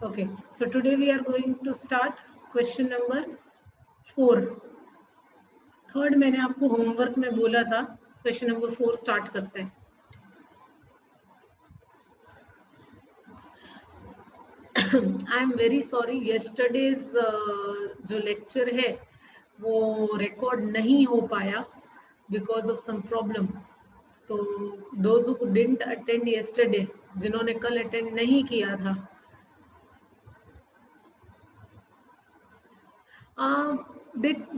Okay, so today we are going to start question number 4. Third मैंने आपको homework में बोला था, क्वेश्चन नंबर 4 स्टार्ट करते हैं. I am very sorry, yesterday's जो लेक्चर है वो रिकॉर्ड नहीं हो पाया बिकॉज ऑफ सम प्रॉब्लम. तो those who didn't attend yesterday, जिन्होंने कल अटेंड नहीं किया था,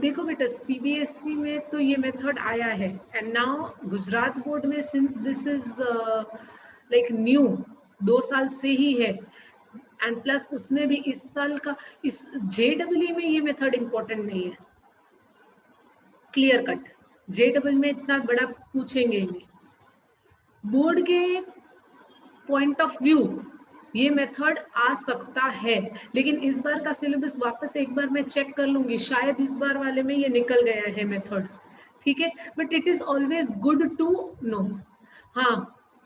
देखो बेटा, सीबीएसई में तो ये मेथड आया है एंड नाउ गुजरात बोर्ड में since this is like new, 2 साल से ही है एंड प्लस उसमें भी इस साल का इस जेडब्ल्यू में ये मेथड इम्पोर्टेंट नहीं है. क्लियर कट, जेडब्ल्यू में इतना बड़ा पूछेंगे ही नहीं. बोर्ड के पॉइंट ऑफ व्यू ये मेथड आ सकता है, लेकिन इस बार का सिलेबस वापस एक बार मैं चेक कर लूंगी, शायद इस बार वाले में ये निकल गया है मेथड. ठीक है, but it is always good to know. हाँ,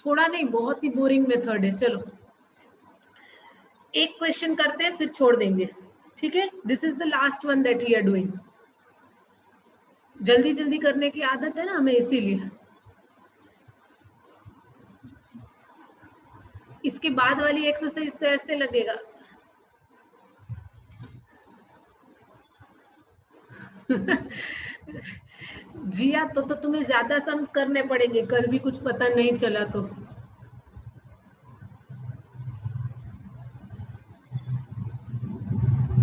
थोड़ा नहीं, बहुत ही बोरिंग मेथड है. चलो एक क्वेश्चन करते हैं फिर छोड़ देंगे. ठीक है, this is the last one that we are doing. जल्दी जल्दी करने की आदत है ना हमें, इसीलिए. इसके बाद वाली एक्सरसाइज तो ऐसे लगेगा जिया, तो तुम्हें ज्यादा सम्स करने पड़ेंगे, कल भी कुछ पता नहीं चला तो.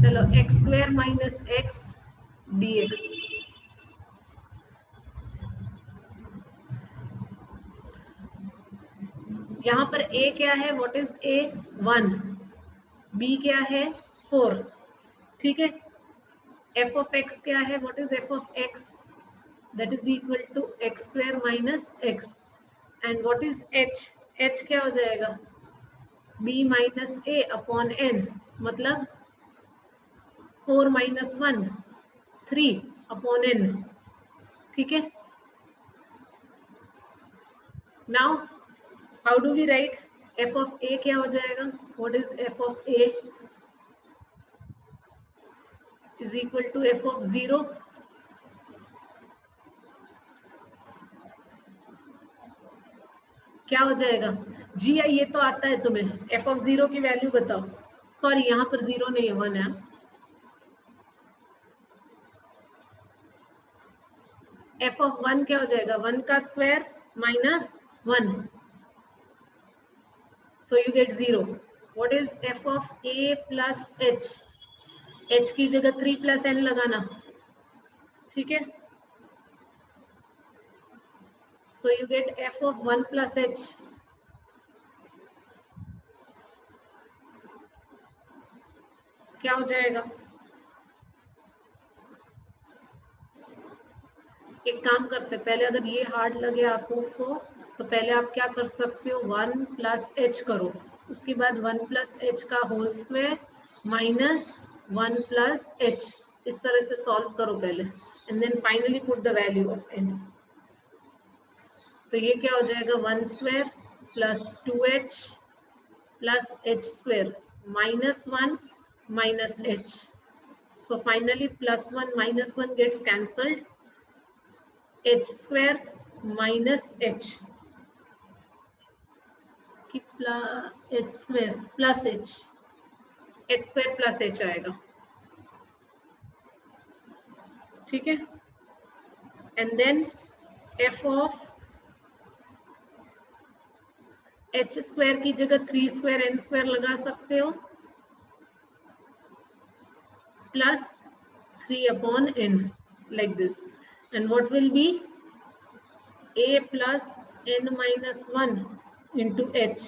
चलो, x square minus x dx. यहाँ पर a क्या है, व्हाट इज a? 1. b क्या है? 4. ठीक है. f ऑफ x क्या है, what is f of x? That is equal to x square minus x. And what is h? h क्या हो जाएगा? b minus a upon n, मतलब 4 माइनस 1, 3 अपॉन n. ठीक है. Now how do we write? f of a क्या हो जाएगा? What is f of a? Is equal to f of 0 क्या हो जाएगा? जी आई, ये तो आता है तुम्हें. f ऑफ 0 की वैल्यू बताओ. सॉरी, यहाँ पर 0 नहीं है, 1 है. f ऑफ 1 क्या हो जाएगा? 1 का square minus 1, so you get 0. What is f of a plus h? h की जगह 3 plus n लगाना. ठीक है. So you get f of 1 plus h. क्या हो जाएगा? एक काम करते हैं, पहले अगर ये हार्ड लगे आपको तो पहले आप क्या कर सकते हो, 1 प्लस एच करो, उसके बाद 1 प्लस एच का whole square minus 1 plus h, इस तरह से सॉल्व करो पहले, and then finally put the value of n. तो ये क्या हो जाएगा? 1 square plus 2h plus h square minus 1 minus h. So finally plus 1 minus 1 gets cancelled. h square minus h की h square plus h square plus h आएगा. ठीक है. And then f of h square की जगह 3 square n square लगा सकते हो, plus 3 upon n, like this. And what will be? a plus n minus 1 into h.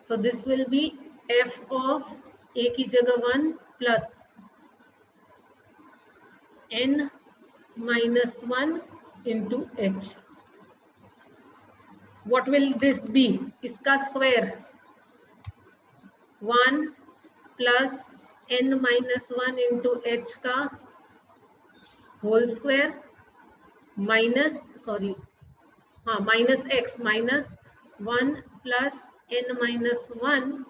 So this will be f of a की जगह 1 plus n minus 1 into h. What will this be? इसका square 1 plus n minus 1 into h का whole square minus, sorry, हाँ, minus x minus 1 plus n minus 1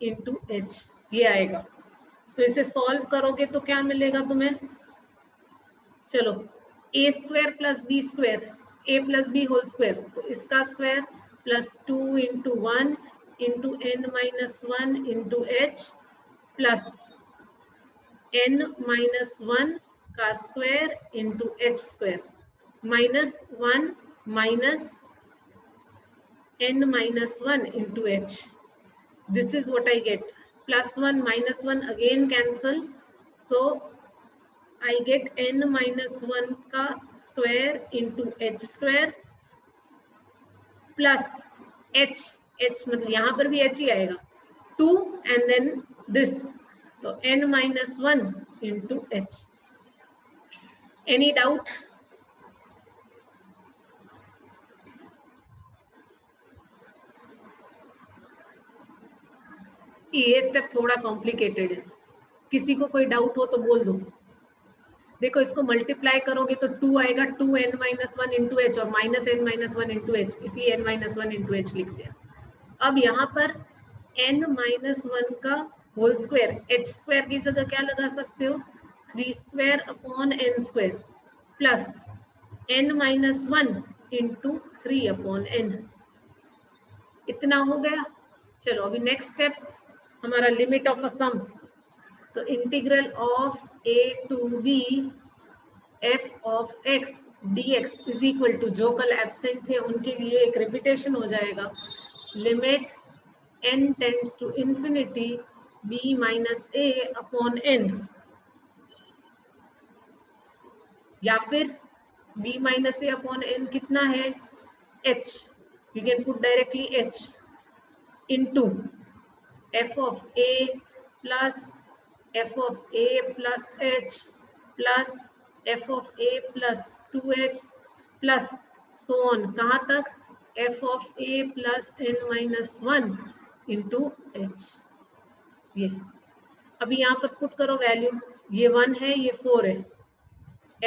into H, ये आएगा। सो इसे solve करोगे तो क्या मिलेगा तुम्हें? चलो, a square plus b square, a plus b whole square, तो इसका square plus 2 into 1 into n minus 1 into h plus n minus 1 का square into h square minus 1 minus n minus 1 into h. This is what I get. Plus 1 minus 1 again cancel. So I get n minus 1 का square into h square plus h. h मतलब यहाँ पर भी h ही आएगा, 2 and then this. So n minus 1 into h. Any doubt? ये step थोड़ा complicated है, किसी को कोई डाउट हो तो बोल दो। देखो, इसको मल्टीप्लाई करोगे तो 2 आएगा, 2n माइनस 1 इंटू एच और minus n minus 1 into H, इसलिए n माइनस 1 इंटू एच लिख दिया। अब यहाँ पर n माइनस 1 का होल स्क्वायर, एच स्क्वायर की जगह क्या लगा सकते हो? 3 square upon n square plus n minus 1 into 3 upon n। इतना हो गया। चलो अभी नेक्स्ट स्टेप हमारा लिमिट ऑफ अ सम। तो integral of a to b f of x dx is equal to, जो कल एब्सेंट थे उनके लिए एक रिपीटेशन हो जाएगा, limit n tends to infinity b minus a upon n, या फिर b minus a upon n कितना है? h, you can put directly h into f of a plus f of a plus h plus f of a plus 2h plus so on, कहाँ तक? f of a plus n minus 1 into h। ये अभी यहाँ पर put करो value, ये 1 है, ये 4 है।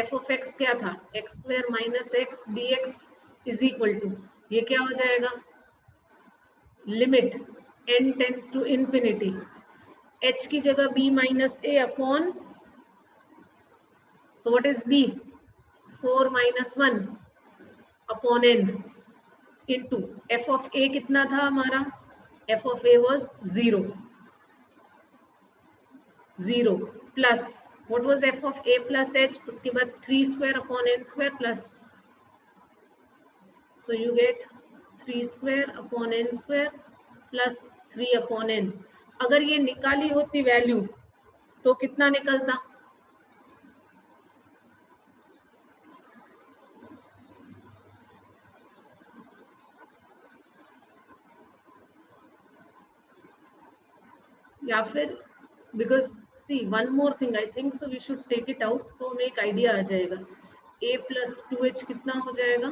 f of x क्या था? x square minus x d x is equal to, ये क्या हो जाएगा? Limit n tends to infinity, h की जगह b minus a upon, so what is b? 4 minus 1 upon n into f of a कितना था हमारा? f of a was 0 plus what was f of a plus h? उसके बाद 3 square upon n square plus, so you get 3 square upon n square plus 3 upon n। अगर ये निकाली होती value तो कितना निकलता? या फिर, because see one more thing, I think so we should take it out, तो हमें एक आइडिया आ जाएगा। a प्लस 2h कितना हो जाएगा?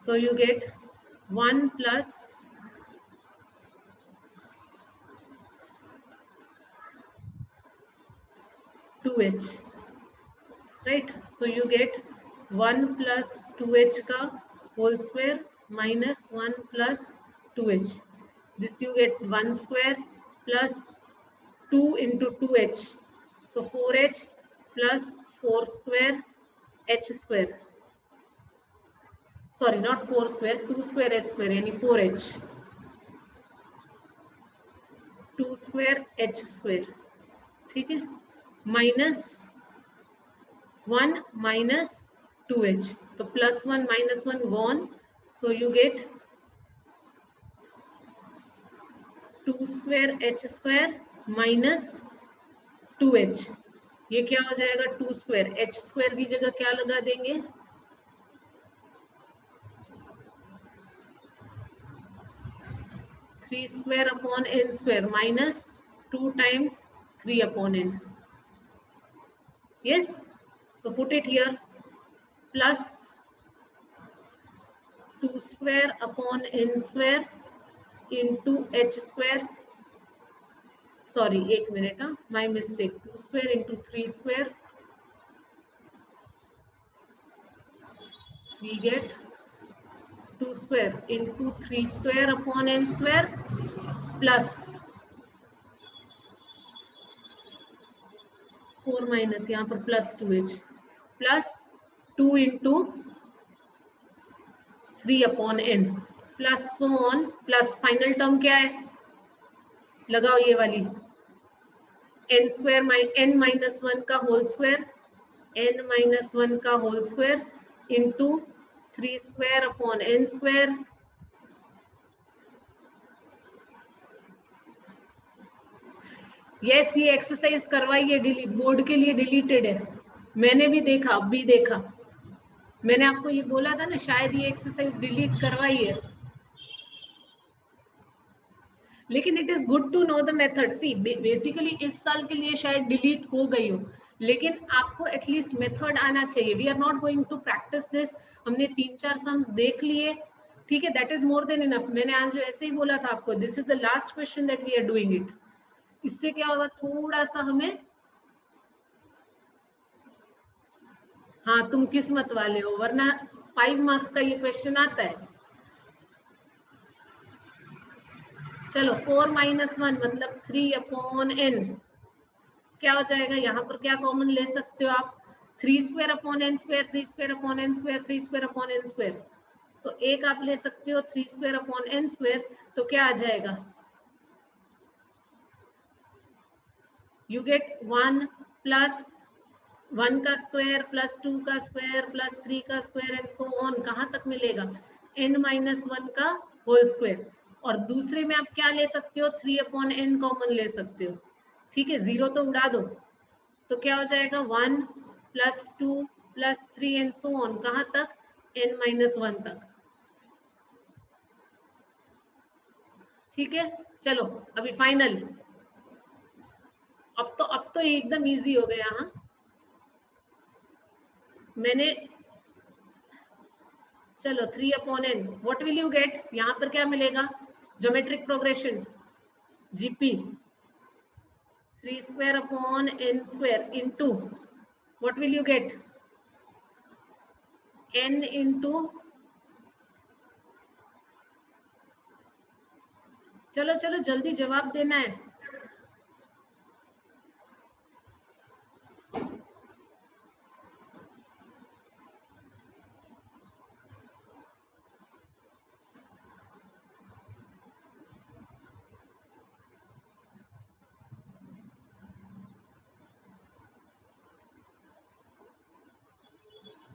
So you get 1 plus 2h, right? So you get 1 plus 2h का whole square minus 1 plus 2h, this you get 1 square plus 2 into 2h, so 4h plus 4 square h square, sorry not 4 square, 2 square h square यानी 4h, 2 square h square, ठीक है, minus 1 minus 2h, तो plus 1 minus 1 gone, so you get 2 square h square minus 2h, ये क्या हो जाएगा? 2 square, h square की जगह क्या लगा देंगे? 3 square upon n square minus 2 times 3 upon n। yes, so put it here, plus 2 square upon n square into h square, sorry एक minute, my mistake, 2 square into 3 square, we get 2 square into 3 square upon n square plus 4 minus यहाँ पर plus 2h plus 2 into 3 upon n plus so on plus final term क्या है, लगाओ ये वाली n square n minus 1 का whole square n minus 1 का whole square into 3 square upon n square yes ये एक्सरसाइज करवाइए, डिलीट बोर्ड के लिए डिलीटेड है, मैंने भी देखा, अब भी देखा, मैंने आपको ये बोला था ना शायद ये एक्सरसाइज डिलीट करवाइए, लेकिन it is good to know the method. See basically इस साल के लिए शायद डिलीट हो गई हो, लेकिन आपको एटलीस्ट मेथड आना चाहिए। We are not going to practise this, हमने 3-4 सम्स देख लिए, ठीक है, that is more than enough. मैंने आज ऐसे ही बोला था आपको, this is the last question that we are doing it. इससे क्या होगा, थोड़ा सा हमें, हाँ तुम किस्मत वाले हो, वरना 5 मार्क्स का ये क्वेश्चन आता है। चलो 4 माइनस 1 मतलब 3 अपॉन n क्या हो जाएगा, यहाँ पर क्या कॉमन ले सकते हो आप, 3 square upon n square, 3 square upon n square, 3 square upon n square. So एक आप ले सकते हो 3 स्क्वायर अपॉन n स्क्वायर, तो क्या आ जाएगा, यू गेट 1 प्लस 1 का स्क्वायर प्लस 2 का स्क्वायर प्लस 3 का स्क्वायर एंड सो ऑन, कहाँ तक मिलेगा, n माइनस 1 का होल स्क्वायर। और दूसरे में आप क्या ले सकते हो, 3 अपॉन n कॉमन ले सकते हो, ठीक है, 0 तो उड़ा दो, तो क्या हो जाएगा 1 plus 2 plus 3 and so on, कहाँ तक, n माइनस 1 तक, ठीक है। चलो अभी फाइनल, अब तो एकदम इजी हो गया। हाँ मैंने, चलो 3 upon n, what will you get, यहाँ पर क्या मिलेगा, geometric progression GP 3 square upon n square into what will you get, n into, चलो चलो जल्दी जवाब देना है,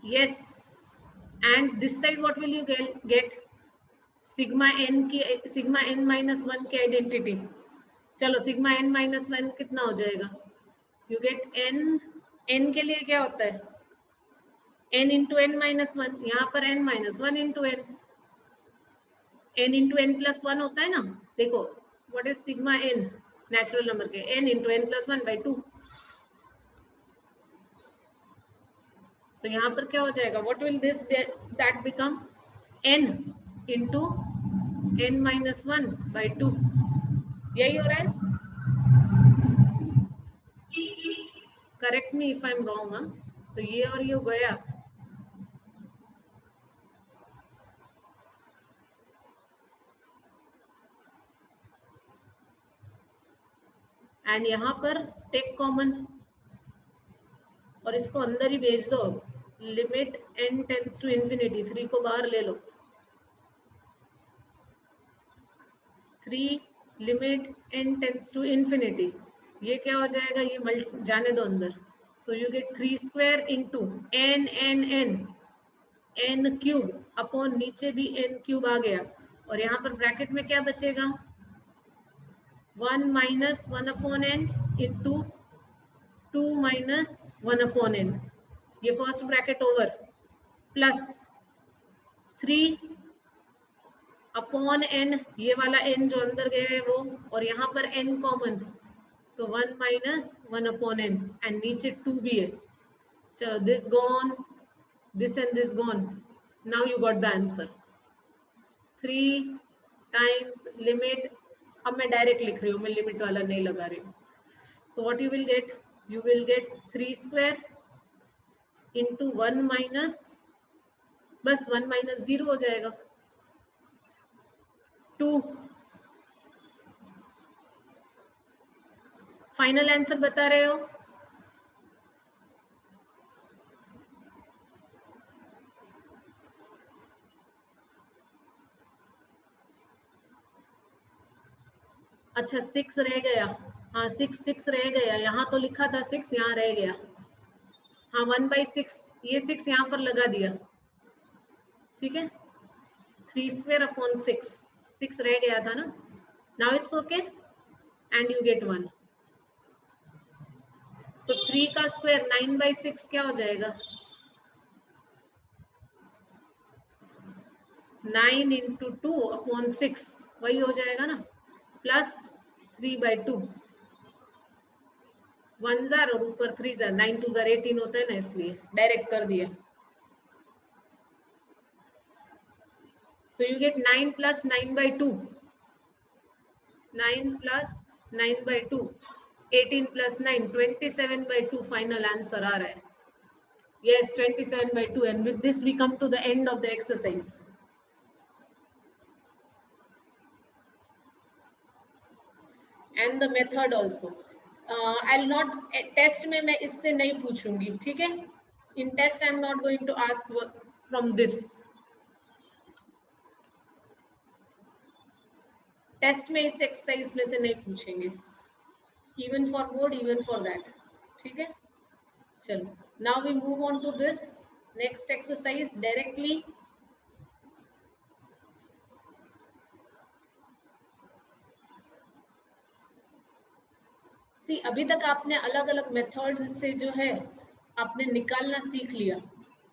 yes, and this side what will you get sigma n की, सिग्मा n माइनस 1 की आइडेंटिटी, चलो सिग्मा n माइनस 1 कितना हो जाएगा, यू गेट n के लिए क्या होता है, n इंटू n माइनस 1, यहाँ पर n minus 1 into n into n plus 1 होता है ना, देखो what is sigma n, natural number के n into n plus 1 by 2, तो यहाँ पर क्या हो जाएगा, what will this that become, n into n minus 1 by 2, यही हो रहा है, correct me if I am wrong. हाँ तो ये और ये गया, एंड यहाँ पर टेक कॉमन और इसको अंदर ही भेज दो, limit n tends to infinity, 3 को बाहर ले लो, 3 limit n tends to infinity, ये क्या हो जाएगा, ये जाने दो अंदर, so you get 3 square into n n n n cube upon नीचे भी n क्यूब आ गया, और यहाँ पर ब्रैकेट में क्या बचेगा, 1 minus 1 upon n into 2 minus 1 upon n, ये first bracket over, plus 3 upon n, ये वाला n जो अंदर गया है वो, और यहाँ पर n कॉमन, तो 1 माइनस 1 अपॉन n, एंड नीचे 2 भी है, चलो this gone, this and this gone, now you got the answer, 3 times limit, अब मैं डायरेक्ट लिख रही हूँ, मैं लिमिट वाला नहीं लगा रही हूँ, so what you will get 3 square into 1 minus, बस 1 माइनस 0 हो जाएगा, 2। फाइनल आंसर बता रहे हो? अच्छा 6 रह गया। हाँ 6 रह गया, यहाँ तो लिखा था 6, यहाँ रह गया। हाँ 1/6, ये 6 यहाँ पर लगा दिया, ठीक है। 3² अपॉन 6, 6 रह गया था ना। Now it's okay and you get 1। तो 3 का स्क्वायर 9/6 क्या हो जाएगा? 9 इंटू 2/6 वही हो जाएगा ना, प्लस 3/2। 1 जार और ऊपर 3 जार, 9 2 जार 18 होता है ना, इसलिए डायरेक्ट कर दिया। So you get 9 plus 9/2, 9 plus 9/2, 18 plus 9, 27/2 final answer आ रहा है। Yes, 27/2, and with this we come to the end of the exercise. And the method also. I'll not test में मैं इससे नहीं पूछूंगी, ठीक है। In test I'm not going to ask from this. Test में इस एक्सरसाइज में से नहीं पूछेंगे, even for board, even for that, ठीक है। चलो now we move on to this next exercise directly. See अभी तक आपने अलग अलग मेथड्स से जो है आपने निकालना सीख लिया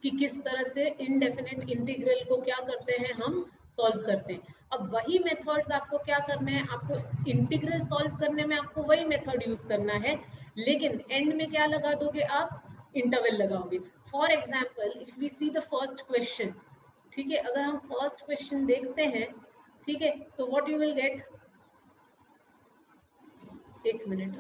कि किस तरह से इनडेफिनेट इंटीग्रल को क्या करते हैं, हम सॉल्व करते हैं। अब वही मेथड्स आपको क्या करने हैं, आपको इंटीग्रल सॉल्व करने में आपको वही मेथड यूज करना है, लेकिन एंड में क्या लगा दोगे आप, इंटरवल लगाओगे। For example if we see the first question, ठीक है, अगर हम फर्स्ट क्वेश्चन देखते हैं, ठीक है, तो व्हाट यू विल गेट, एक मिनट,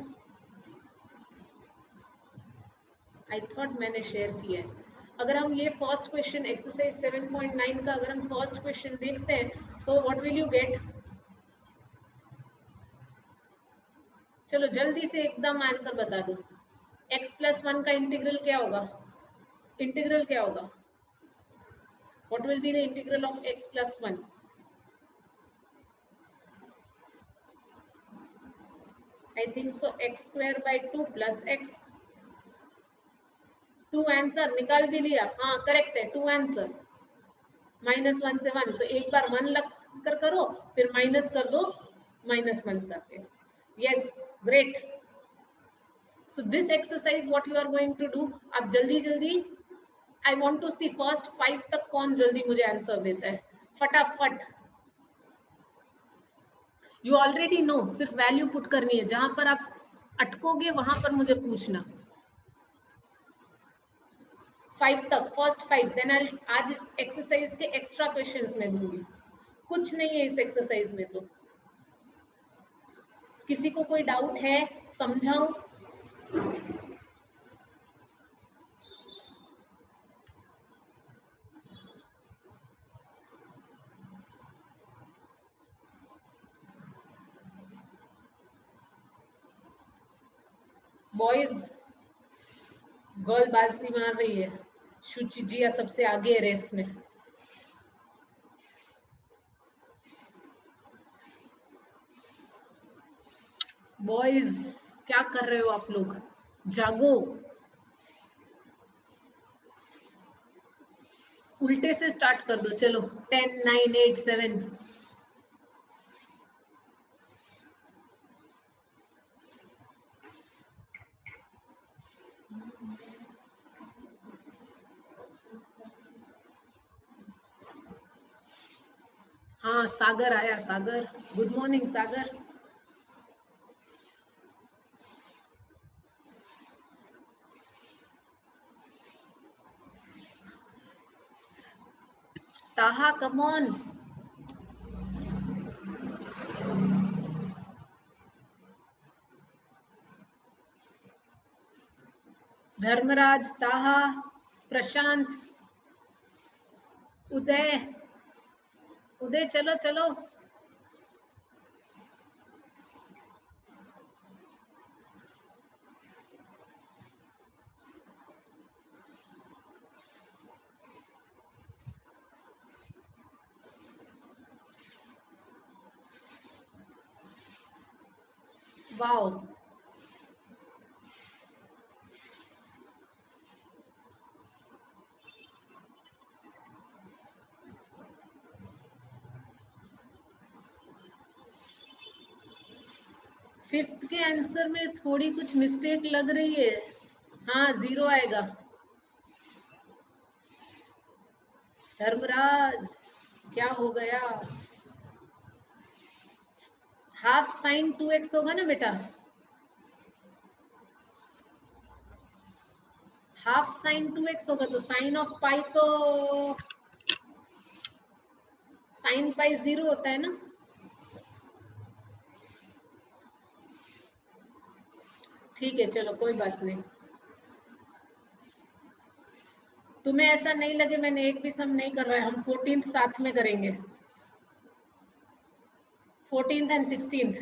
आई थॉट मैंने शेयर किया है। अगर हम ये फर्स्ट क्वेश्चन एक्सरसाइज 7.9 का अगर हम फर्स्ट क्वेश्चन देखते हैं, so what will you get, चलो जल्दी से एकदम आंसर बता दो। x+1 का इंटीग्रल क्या होगा, इंटीग्रल क्या होगा, what will be the integral of x+1? I think so x²/2 plus x। 2 answer निकाल भी लिया, हाँ करेक्ट है, 2 आंसर। -1 से 1, तो एक बार 1 लग कर करो, फिर माइनस कर दो -1 करके। Yes great. So this exercise what you are going to do, आप जल्दी जल्दी, I want to see first 5 तक कौन जल्दी मुझे आंसर देता है, फटाफट। यू ऑलरेडी नो, सिर्फ वैल्यू पुट करनी है, जहां पर आप अटकोगे वहां पर मुझे पूछना। 5 तक, फर्स्ट 5, देन आई आज इस एक्सरसाइज के एक्स्ट्रा क्वेश्चंस में दूंगी, कुछ नहीं है इस एक्सरसाइज में। तो किसी को कोई डाउट है, समझाऊं? बॉयज, गर्ल बाजी मार रही है, शुचि जिया सबसे आगे है रेस में। बॉयज क्या कर रहे हो आप लोग, जागो। उल्टे से स्टार्ट कर दो, चलो 10 9 8 7। हाँ सागर आया, सागर गुड मॉर्निंग सागर। ताहा कम ऑन। धर्मराज, ताहा, प्रशांत, उदय, उदय चलो चलो। वाओ, फिफ्थ के आंसर में थोड़ी कुछ मिस्टेक लग रही है। हाँ, 0 आएगा। धर्मराज, क्या हो गया? हाफ साइन 2x होगा ना बेटा? हाफ साइन 2x होगा तो साइन ऑफ पाई तो साइन पाई 0 होता है ना। ठीक है, चलो कोई बात नहीं। तुम्हें ऐसा नहीं लगे मैंने एक भी सम नहीं कर रहा है, हम 14th साथ में करेंगे, 14th एंड 16th।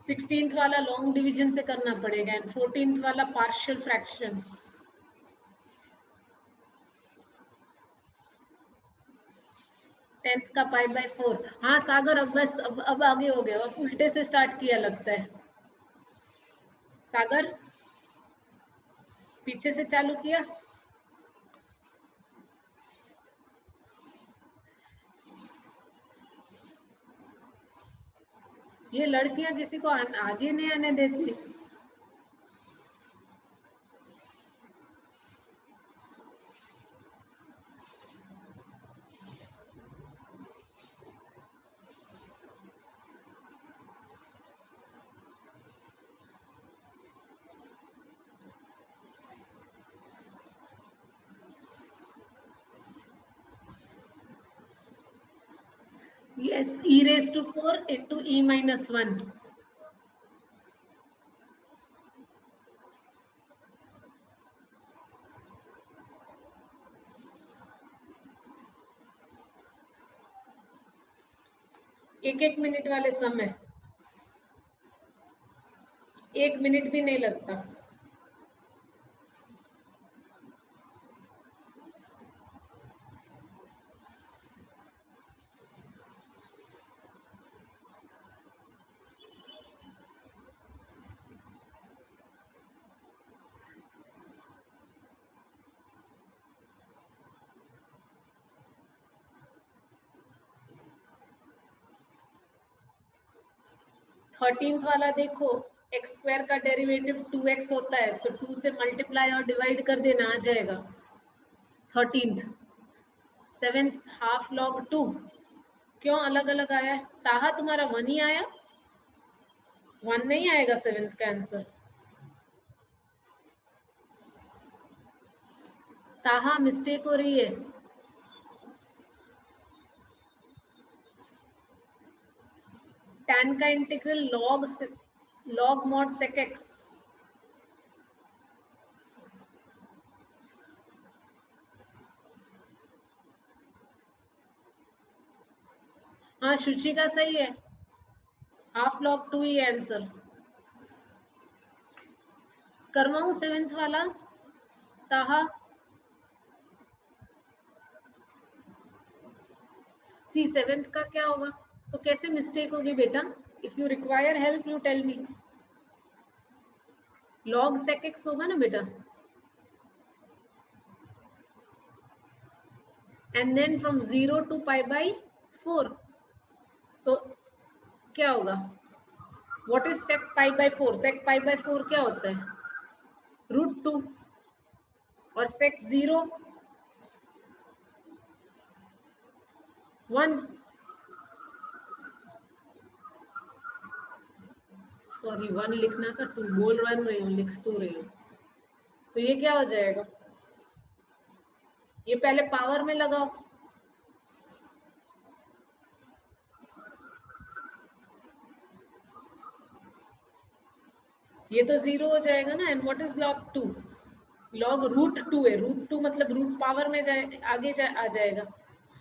16th वाला लॉन्ग डिवीजन से करना पड़ेगा एंड 14th वाला पार्शियल फ्रैक्शंस। टेंथ का पाई बाय 4। हाँ सागर, अब बस अब आगे हो गया, अब उल्टे से स्टार्ट किया लगता है। सागर, पीछे से चालू किया। ये लड़कियां किसी को आगे नहीं आने देती। Yes, e raised to 4 into e minus 1. एक मिनट वाले समय, 1 मिनट भी नहीं लगता। थर्टींथ वाला देखो, एक्स स्क्वायर का डेरिवेटिव 2x होता है तो 2 से मल्टीप्लाई और डिवाइड कर देना, आ जाएगा 13th। 7th हाफ लॉग 2, क्यों अलग अलग आया? ताहा तुम्हारा 1 ही आया, 1 नहीं आएगा 7th का आंसर। ताहा मिस्टेक हो रही है। tan का integral log mod sec x। हाँ शुचि का सही है, हाफ लॉग 2 ही आंसर। करवाऊं 7th वाला ताहा? सी 7th का क्या होगा? तो कैसे मिस्टेक होगी बेटा? If you require help you tell me. log sec x होगा ना बेटा, and then from 0 to pi by 4, तो क्या होगा? What is sec pi by 4? sec pi by 4 क्या होता है? √2 और sec 0 1। सॉरी 1 लिखना था, 2 बोल रही हूँ, लिख 2 रही हूँ। तो ये क्या हो जाएगा? ये पहले पावर में लगाओ, ये तो 0 हो जाएगा ना। And what is log 2? log √2 है, √2 मतलब रूट पावर में आ जाएगा।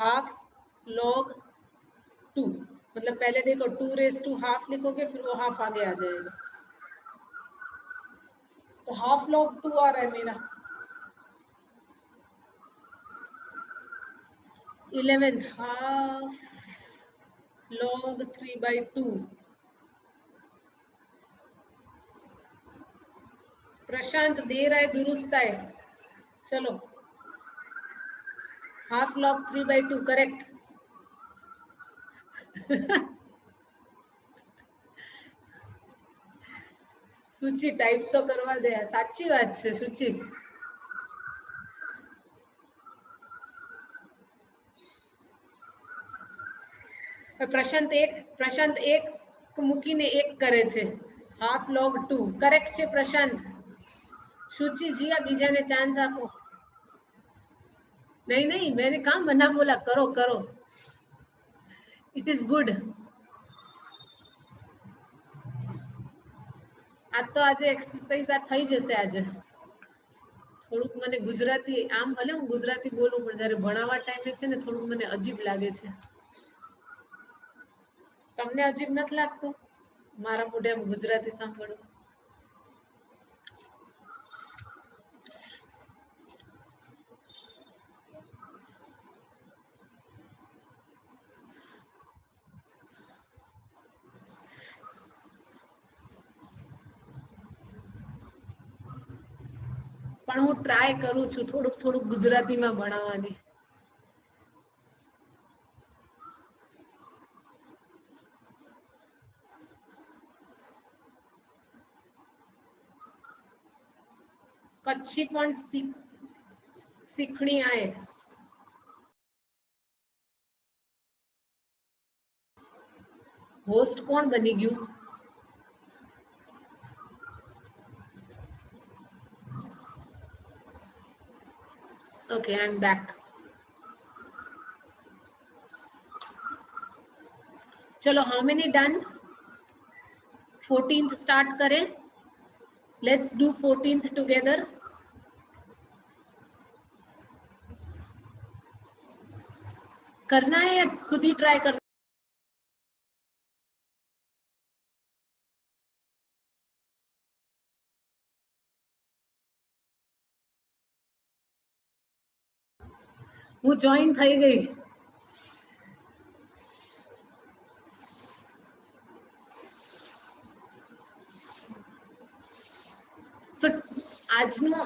हाफ log 2 मतलब पहले देखो 2 रेज टू हाफ लिखोगे, फिर वो हाफ आगे आ जाएगा, तो हाफ log 2 आ रहा है मेरा। 11th half log 3/2. प्रशांत दे रहा है, दुरुस्त है. चलो, हाफ log 3/2 करेक्ट. सूची टाइप तो करवा दे. साची बात है सूची. प्रशांत एक મૂકીને એક કરે છે. હાફ log 2 કરેક્ટ છે પ્રશાંત. सूची जी आप બીજાને ચાન્સ આપો. नहीं नहीं, मैंने कहा मना बोला. करो करो, इट इज गुड. आज तो आज एक्सरसाइज आ થઈ જશે. આજે થોડુંક મને ગુજરાતી, આમ ભલે હું ગુજરાતી બોલું, પણ જ્યારે ભણાવવા ટાઈમે છે ને થોડુંક મને અજીબ લાગે છે. તમને અજીબ નથી લાગતું મારા મોઢે આમ ગુજરાતી સાંભળવું? પણ હું ટ્રાય કરું છું થોડુંક થોડુંક ગુજરાતીમાં ભણાવવાની. કચ્છી પણ શીખણી આए. હોસ્ટ કોણ બની ગયું? Okay, I'm back. चलो, how many done? 14th start करें. Let's do 14th together. करना है या खुद ही ट्राई करना? હું જોઈન થઈ ગઈ. So આજનો